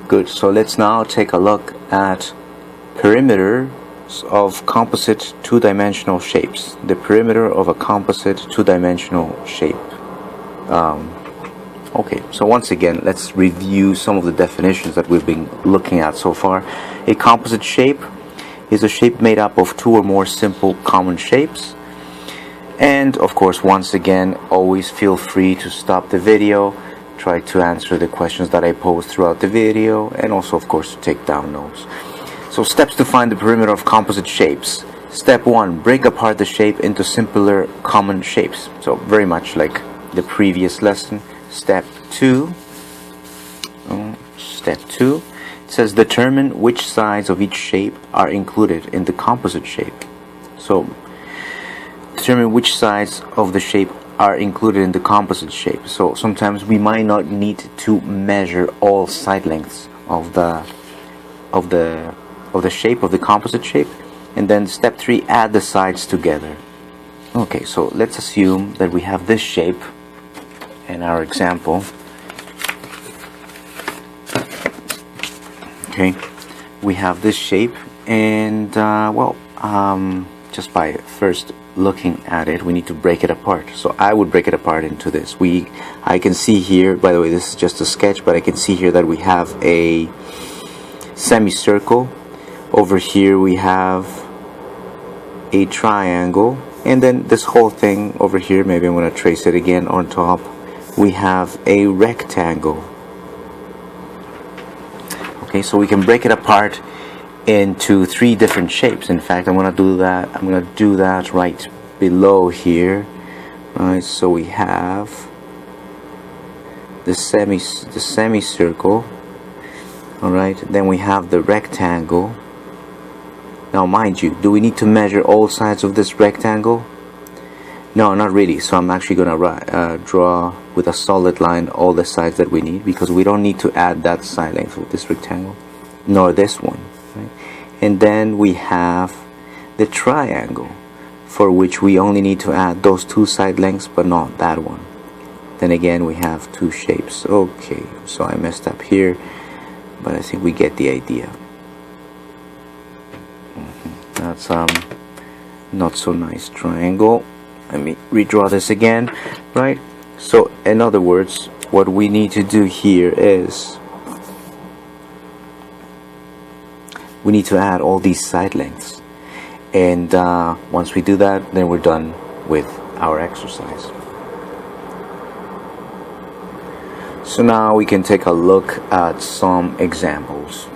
Good. So let's now take a look at perimeters of composite two-dimensional shapes. The perimeter of a composite two-dimensional shape. Okay, so once again, let's review some of the definitions that we've been looking at so far. A composite shape is a shape made up of two or more simple common shapes. And of course, once again, always feel free to stop the video, try to answer the questions that I pose throughout the video, and also of course to take down notes. So steps to find the perimeter of composite shapes. Step 1, break apart the shape into simpler common shapes. So very much like the previous lesson. Step 2, it says determine which sides of each shape are included in the composite shape. So determine which sides of the shape are included in the composite shape. So sometimes we might not need to measure all side lengths of the shape of the composite shape. And then step 3, add the sides together. Okay, so let's assume that we have this shape in our example. Okay, we have this shape, and just by first looking at it, we need to break it apart. So I would break it apart into this. I can see here, by the way, this is just a sketch, but I can see here that we have a semicircle. Over here we have a triangle, and then this whole thing over here, maybe I'm going to trace it again on top. We have a rectangle. Okay, so we can break it apart into 3 different shapes. In fact, I'm going to do that right below here. Right, so we have the semicircle. All right, then we have the rectangle. Now, mind you, do we need to measure all sides of this rectangle? No, not really. So I'm actually going to draw with a solid line all the sides that we need, because we don't need to add that side length of this rectangle, nor this one. Right? And then we have the triangle, for which we only need to add those 2 side lengths, but not that one. Then again, we have 2 shapes. Okay, so I messed up here, but I think we get the idea. That's not so nice triangle. Let me redraw this again. Right, so in other words, what we need to do here is we need to add all these side lengths, and once we do that, then we're done with our exercise. So now we can take a look at some examples.